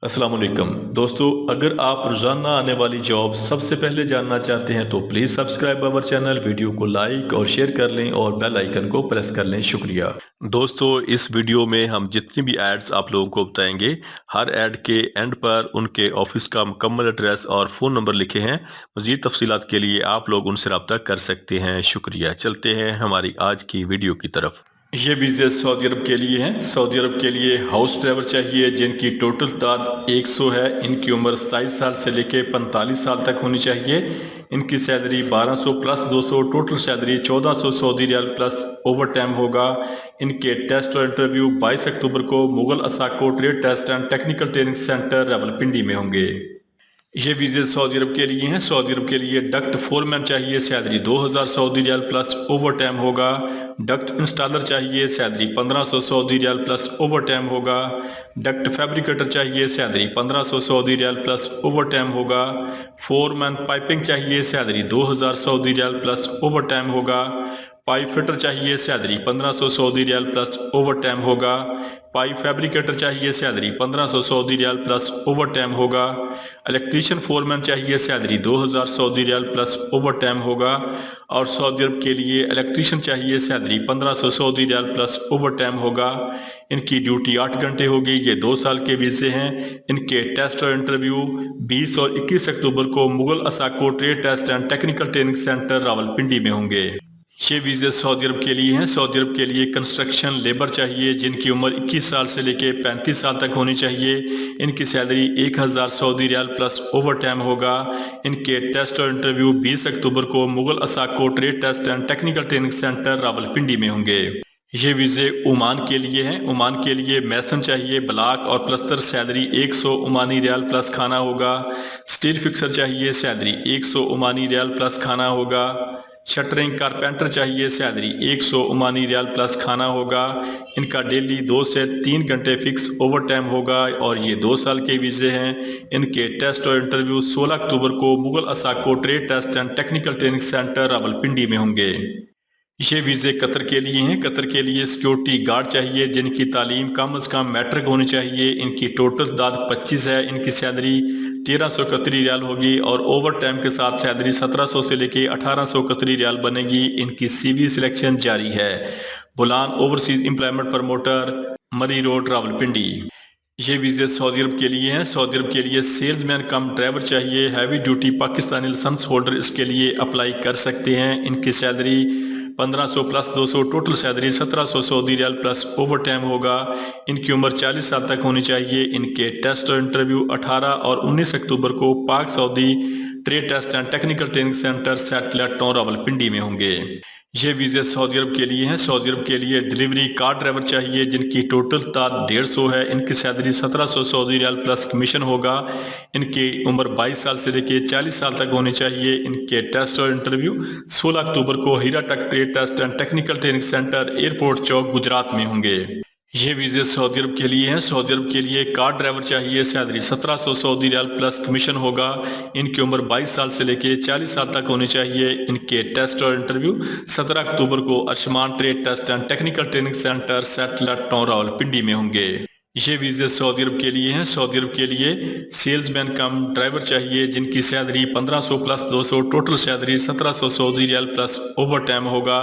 السلام علیکم دوستو، اگر آپ روزانہ آنے والی جاب سب سے پہلے جاننا چاہتے ہیں تو please subscribe our channel, video کو لائک اور شیئر کر لیں اور بیل آئیکن کو پریس کر لیں۔ شکریہ دوستو، اس ویڈیو میں ہم جتنی بھی ایڈز آپ لوگوں کو بتائیں گے، ہر ایڈ کے اینڈ پر ان کے آفس کا مکمل ایڈریس اور فون نمبر لکھے ہیں۔ مزید تفصیلات کے لیے آپ لوگ ان سے رابطہ کر سکتے ہیں۔ شکریہ۔ چلتے ہیں ہماری آج کی ویڈیو کی طرف۔ یہ ویزے سعودی عرب کے لیے ہیں۔ سعودی عرب کے لیے ہاؤس ڈرائیور چاہیے جن کی ٹوٹل تعداد 100 ہے۔ ان کی عمر 27 سال سے لے کے 45 سال تک ہونی چاہیے۔ ان کی salary 1200 plus 200، total salary 1400 Saudi riyal plus overtime ہوگا۔ ان کے ٹیسٹ اور انٹرویو 22 اکتوبر کو مغل اساکو trade test and technical training centre Rawalpindi میں ہوں گے۔ یہ ویزے سعودی عرب کے لیے ہیں۔ سعودی عرب کے لیے ڈکٹ فورمین چاہیے، سیلری 2000 سعودی ریال پلس اوور ٹائم ہوگا۔ ڈکٹ انسٹالر چاہیے، سیلری 1500 سعودی ریال پلس اوور ٹائم ہوگا۔ ڈکٹ فیبریکیٹر چاہیے، سیلری 1500 سعودی ریال پلس اوور ٹائم ہوگا۔ فورمین پائپنگ چاہیے، سیلری 2000 سعودی ریال پلس اوور ٹائم ہوگا۔ پائپ فٹر چاہیے، سیلری 1500 سعودی ریال پلس اوور ٹائم ہوگا۔ پائپ فیبریکیٹر چاہیے، سیلری 1500 سعودی ریال پلس اوور ٹائم ہوگا۔ الیکٹریشین فورمین چاہیے، سیلری 2000 سعودی ریال پلس اوور ٹائم ہوگا۔ اور سعودی عرب کے لیے الیکٹریشین چاہیے، سیلری 1500 سعودی ریال پلس اوور ٹائم ہوگا۔ ان کی ڈیوٹی 8 گھنٹے ہوگی۔ یہ 2 سال کے ویزے ہیں۔ ان کے ٹیسٹ اور انٹرویو 20 اور 21 اکتوبر کو مغل اساکو trade test and technical training centre Rawalpindi میں ہوں گے۔ یہ ویزے سعودی عرب کے لیے ہیں۔ سعودی عرب کے لیے کنسٹرکشن لیبر چاہیے جن کی عمر 21 سال سے لے کے 35 سال تک ہونی چاہیے۔ ان کی salary 1000 Saudi riyal plus overtime ہوگا۔ ان کے ٹیسٹ اور انٹرویو 20 اکتوبر کو مغل اساکو trade test and technical training centre Rawalpindi میں ہوں گے۔ یہ ویزے عمان کے لیے ہیں۔ عمان کے لیے میسن چاہیے، بلاک اور پلستر، سیلری 100 عمانی ریال پلس کھانا ہوگا۔ سٹیل فکسر چاہیے، سیلری 100 عمانی ریال پلس کھانا ہوگا۔ شٹرنگ کارپینٹر چاہیے، سیلری 100 عمانی ریال پلس کھانا ہوگا۔ ان کا ڈیلی 2 سے 3 گھنٹے فکس اوور ٹائم ہوگا اور یہ 2 سال کے ویزے ہیں۔ ان کے ٹیسٹ اور انٹرویو 16 اکتوبر کو مغل اساکو trade test and technical training centre Rawalpindi میں ہوں گے۔ یہ ویزے قطر کے لیے ہیں۔ قطر کے لیے سیکیورٹی گارڈ چاہیے جن کی تعلیم کم از کم میٹرک ہونی چاہیے۔ ان کی ٹوٹل تعداد 25 ہے۔ ان کی سیلری 1300 قطری ریال ہوگی اور اوور ٹائم کے ساتھ سیلری 1700 سے لے کے 1800 قطری ریال بنے گی۔ ان کی سی وی سلیکشن جاری ہے۔ بولان اوورسیز امپلائمنٹ پروموٹر، مری روڈ، راولپنڈی۔ یہ ویزے سعودی عرب کے لیے ہیں۔ سعودی عرب کے لیے سیلز مین کم ڈرائیور چاہیے، heavy duty Pakistani licence holder اس کے لیے اپلائی کر سکتے ہیں۔ ان کی salary 1500 plus 200، total salary 1700 Saudi riyal plus overtime ہوگا۔ ان کی عمر 40 سال تک ہونی چاہیے۔ ان کے ٹیسٹ اور انٹرویو 18 اور 19 اکتوبر کو Pak Saudi trade test and technical training centre satellite town Rawalpindi میں ہوں گے۔ یہ ویزے سعودی عرب کے لیے ہیں۔ سعودی عرب کے لیے ڈیلیوری کار ڈرائیور چاہیے جن کی ٹوٹل تعداد 150 ہے۔ ان کی salary 1700 Saudi riyal plus commission ہوگا۔ ان کی عمر 22 سال سے لے کے 40 سال تک ہونی چاہیے۔ ان کے ٹیسٹ اور انٹرویو 16 اکتوبر کو ہیرا ٹک trade test and technical training centre airport Chowk, Gujrat میں ہوں گے۔ یہ ویزے سعودی عرب کے لیے ہیں۔ سعودی عرب کے لیے کار ڈرائیور چاہیے، salary 1700 Saudi riyal plus commission ہوگا۔ ان کی عمر 22 سال سے لے کے 40 سال تک ہونی چاہیے۔ ان کے ٹیسٹ اور انٹرویو 17 اکتوبر کو Arshman trade test and technical training centre satellite town Rawalpindi میں ہوں گے۔ یہ ویزے سعودی عرب کے لیے ہیں۔ سعودی عرب کے لیے سیلز مین کم ڈرائیور چاہیے جن کی salary 1500 plus 200، total salary 1700 Saudi riyal plus overtime ہوگا۔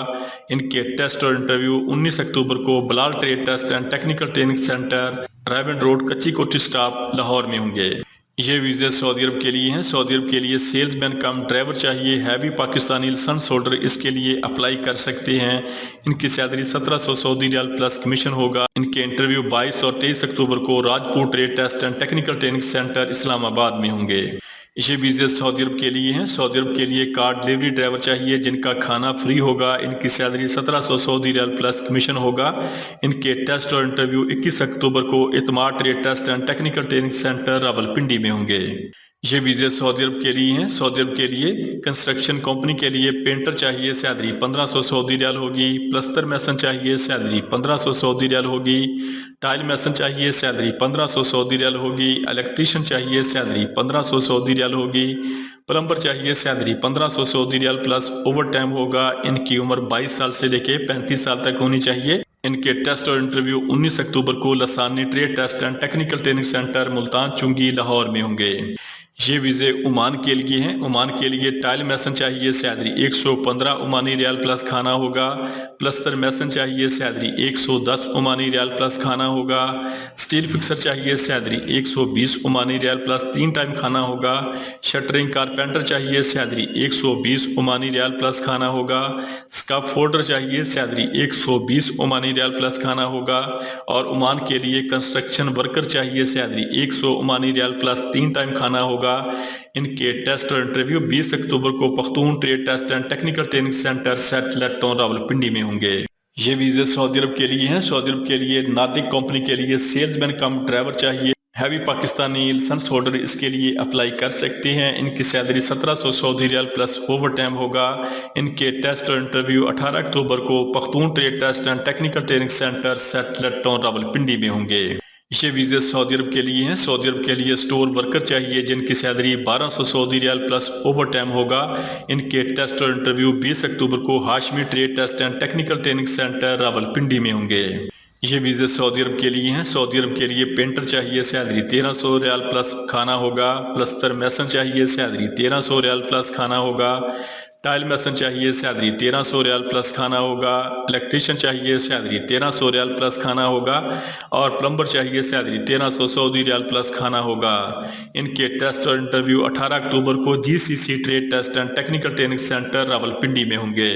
ان کے ٹیسٹ اور انٹرویو 19 اکتوبر کو Bilal trade test and technical training centre Raiwind road, Kachi Kothi stop, Lahore میں ہوں گے۔ یہ ویزے سعودی عرب کے لیے ہیں۔ سعودی عرب کے لیے سیلز مین کم ڈرائیور چاہیے، ہیوی پاکستانی لائسنس ہولڈر اس کے لیے اپلائی کر سکتے ہیں۔ ان کی salary 1700 Saudi riyal plus commission ہوگا۔ ان کے انٹرویو 22 اور 23 اکتوبر کو Rajpur trade test and technical training centre Islamabad میں ہوں گے۔ یہ ویزے سعودی عرب کے لیے ہیں۔ سعودی عرب کے لیے کار ڈیلیوری ڈرائیور چاہیے جن کا کھانا فری ہوگا۔ ان کی salary 1700 Saudi riyal plus commission ہوگا۔ ان کے ٹیسٹ اور انٹرویو 21 اکتوبر کو Aitmad trade test and technical training centre Rawalpindi میں ہوں گے۔ یہ ویزے سعودی عرب کے لیے ہیں۔ سعودی عرب کے لیے کنسٹرکشن کمپنی کے لیے پینٹر چاہیے، سیلری 1500 سعودی ریال ہوگی۔ پلستر میسن چاہیے، سیلری 1500 سعودی ریال ہوگی۔ ٹائل میسن چاہیے، سیلری 1500 سعودی ریال ہوگی۔ الیکٹریشین چاہیے، سیلری 1500 سعودی ریال ہوگی۔ پلمبر چاہیے، سیلری 1500 سعودی ریال پلس اوور ٹائم ہوگا۔ ان کی عمر 22 سال سے لے کے 35 سال تک ہونی چاہیے۔ इनके टेस्ट और इंटरव्यू 19 अक्टूबर को Lasani trade test and technical training centre Multan Chungi Lahore में होंगे। ये वीज़े ओमान के लिए हैं। ओमान के लिए टाइल मैसन चाहिए, सैलरी 115 ओमानी रियाल प्लस खाना होगा। प्लस्तर मैसन चाहिए, सैलरी 110 ओमानी रियाल प्लस खाना होगा। स्टील फिक्सर चाहिए, सैलरी 120 ओमानी रियाल प्लस 3 टाइम खाना होगा। शटरिंग कारपेंटर चाहिए, सैलरी 120 ओमानी रियाल प्लस खाना होगा। स्काफ फोल्डर चाहिए, सैलरी 120 ओमानी रियाल प्लस खाना होगा। और ओमान के लिए कंस्ट्रक्शन वर्कर चाहिए, सैलरी 100 ओमानी रियाल प्लस 3 टाइम खाना होगा। इनके टेस्ट और इंटरव्यू 20 अक्टूबर को Pakhtun trade test and technical training centre satellite town Rawalpindi में होंगे। ये वीजे सऊदी अरब के लिए हैं। सऊदी अरब के लिए नातिक कंपनी के लिए सेल्समैन कम ड्राइवर चाहिए। हैवी पाकिस्तानी लाइसेंस होल्डर इसके लिए अप्लाई कर सकते हैं। इनकी सैलरी 1700 सऊदी रियाल प्लस ओवर टाइम होगा। इनके टेस्ट और इंटरव्यू 18 अक्टूबर को Pakhtun trade test and technical training centre satellite town Rawalpindi में होंगे। ये वीज़े सऊदी अरब के लिए हैं। सऊदी अरब के लिए स्टोर वर्कर चाहिए जिनकी सैलरी 1200 सऊदी रियाल प्लस ओवर टाइम होगा। इनके टेस्ट और इंटरव्यू 20 अक्टूबर को Hashmi trade test and technical training centre Rawalpindi में होंगे। ये वीज़े सऊदी अरब के लिए हैं। सऊदी अरब के लिए पेंटर चाहिए, सैलरी 1300 रियाल प्लस खाना होगा। प्लस्तर मैसन चाहिए, सैलरी 1300 रियाल प्लस खाना होगा। टाइल मैसन चाहिए, सैलरी 1300 रियाल प्लस खाना होगा। इलेक्ट्रीशियन चाहिए, सैलरी 1300 रियाल प्लस खाना होगा। और प्लम्बर चाहिए, सैलरी 1300 सऊदी रियाल प्लस खाना होगा। इनके टेस्ट और इंटरव्यू 18 अक्टूबर को GCC trade test and technical training centre Rawalpindi में होंगे।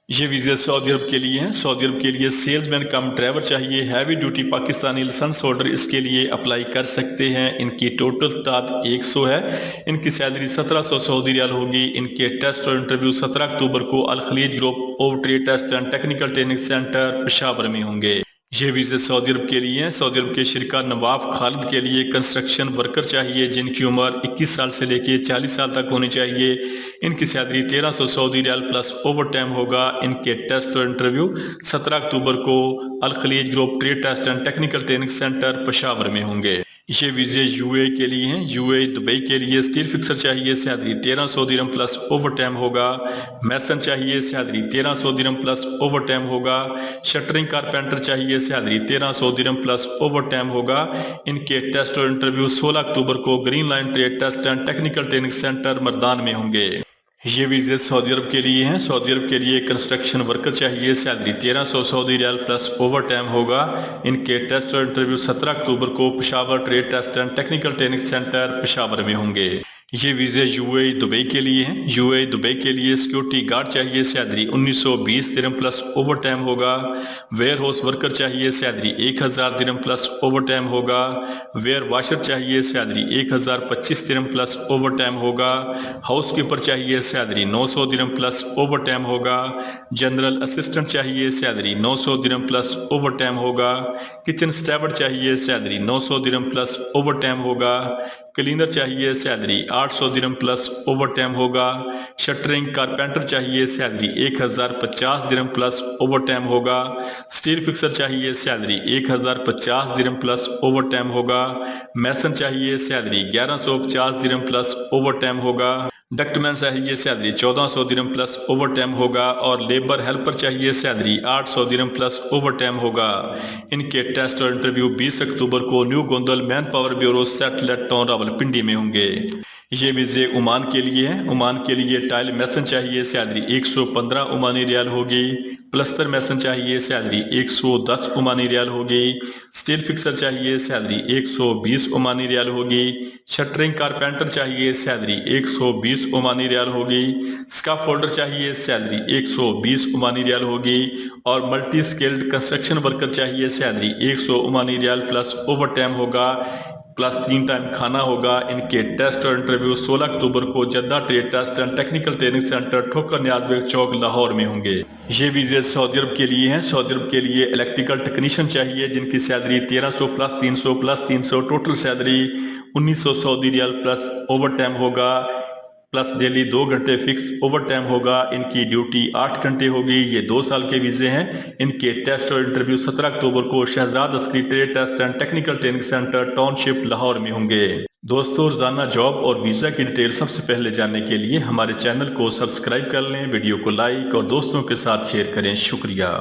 ये वीज़े सऊदी अरब के लिए हैं। सऊदी अरब के लिए सेल्समैन कम ड्राइवर चाहिए। Heavy duty Pakistani licence holder इसके लिए अप्लाई कर सकते हैं। इनकी टोटल तादाद 100 है। इनकी सैलरी 1700 सऊदी रियाल होगी। इनके टेस्ट और इंटरव्यू 17 अक्टूबर को अल खलीज group of trade test and technical training centre Peshawar में होंगे। ये वीज़े सऊदी अरब के लिए हैं। सऊदी अरब के शिरका नवाफ खालिद के लिए कंस्ट्रक्शन वर्कर चाहिए जिनकी उम्र 21 साल से लेकर 40 साल तक होनी चाहिए। इनकी सैलरी 1300 सऊदी रियाल प्लस ओवर टाइम होगा। इनके टेस्ट और इंटरव्यू 17 अक्टूबर को अल खलीज group trade test and technical training centre Peshawar में होंगे। ये वीज़े UAE के लिए हैं। UAE दुबई के लिए स्टील फिक्सर चाहिए, सैलरी 1300 दिरहम प्लस ओवर टाइम होगा। मैसन चाहिए, सैलरी 1300 दिरहम प्लस ओवर टाइम होगा। शटरिंग कारपेंटर चाहिए, सैलरी 1300 दिरहम प्लस ओवर टाइम होगा। इनके टेस्ट और इंटरव्यू 16 अक्टूबर को green line trade test and technical training centre Mardan में होंगे। ये वीज़े सऊदी अरब के लिए हैं। सऊदी अरब के लिए कंस्ट्रक्शन वर्कर चाहिए, सैलरी 1300 सऊदी रियाल प्लस ओवर टाइम होगा। इनके टेस्ट और इंटरव्यू 17 अक्टूबर को Peshawar trade test and technical training centre Peshawar में होंगे। ये वीज़े UAE दुबई के लिए हैं। UAE दुबई के लिए सिक्योरिटी गार्ड चाहिए, सैलरी 1920 दिरहम प्लस ओवर टाइम होगा। वेयर हाउस वर्कर चाहिए, सैलरी 1000 दिरहम प्लस ओवर टाइम होगा। वेयर वाशर चाहिए, सैलरी 1025 दिरहम प्लस ओवर टाइम होगा। हाउस कीपर चाहिए, सैलरी 900 दिरहम प्लस ओवर टाइम होगा। जनरल असिस्टेंट चाहिए, सैलरी 900 दिरहम प्लस ओवर टाइम होगा। किचन स्टैवर्ड चाहिए, सैलरी 900 दिरहम प्लस ओवर टाइम होगा। क्लीनर चाहिए, सैलरी 800 दिरहम प्लस ओवर टाइम होगा। शटरिंग कारपेंटर चाहिए, सैलरी 1050 दिरहम प्लस ओवर टाइम होगा। स्टील फिक्सर चाहिए, सैलरी 1050 दिरहम प्लस ओवर टाइम होगा। मैसन चाहिए, सैलरी 1150 दिरहम प्लस ओवर टाइम होगा। डक्टमैन चाहिए, सैलरी 1400 दिरहम प्लस ओवर टाइम होगा। और लेबर हेल्पर चाहिए, सैलरी 800 दिरहम प्लस ओवर टाइम होगा। इनके टेस्ट और इंटरव्यू 20 अक्टूबर को new Gondal manpower bureau satellite town Rawalpindi में होंगे। ये वीज़े ओमान के लिए हैं। ओमान के लिए टाइल मैसन चाहिए, सैलरी 115 ओमानी रियाल होगी। प्लस्तर मैसन चाहिए, सैलरी 110 ओमानी रियाल होगी। स्टील फिक्सर चाहिए, सैलरी 120 ओमानी रियाल होगी। शटरिंग कारपेंटर चाहिए, सैलरी 120 ओमानी रियाल होगी। स्काफ होल्डर चाहिए, सैलरी 120 ओमानी रियाल होगी। और मल्टी स्किल्ड कंस्ट्रक्शन वर्कर चाहिए, सैलरी 100 ओमानी रियाल प्लस ओवर टाइम होगा, प्लस 3 टाइम खाना होगा। इनके टेस्ट और इंटरव्यू 16 अक्टूबर को Jeddah trade test and technical training centre ठोकर न्याज़बेग चौक लाहौर में होंगे। ये वीज़े सऊदी अरब के लिए हैं। सऊदी अरब के लिए इलेक्ट्रिकल टेक्नीशियन चाहिए जिनकी salary 1300 plus 300 plus 300 total salary 1900 Saudi रियाल प्लस ओवर टाइम होगा। प्लस डेली 2 घंटे फिक्स ओवर टाइम होगा। इनकी ड्यूटी 8 घंटे होगी। ये 2 साल के वीज़े हैं। इनके टेस्ट और इंटरव्यू 17 अक्टूबर को Shahzad Askari trade test and technical training centre township Lahore में होंगे। दोस्तों, रोजाना जॉब और वीज़ा की डिटेल सबसे पहले जानने के लिए हमारे चैनल को सब्सक्राइब कर लें, वीडियो को लाइक और दोस्तों के साथ शेयर करें। शुक्रिया।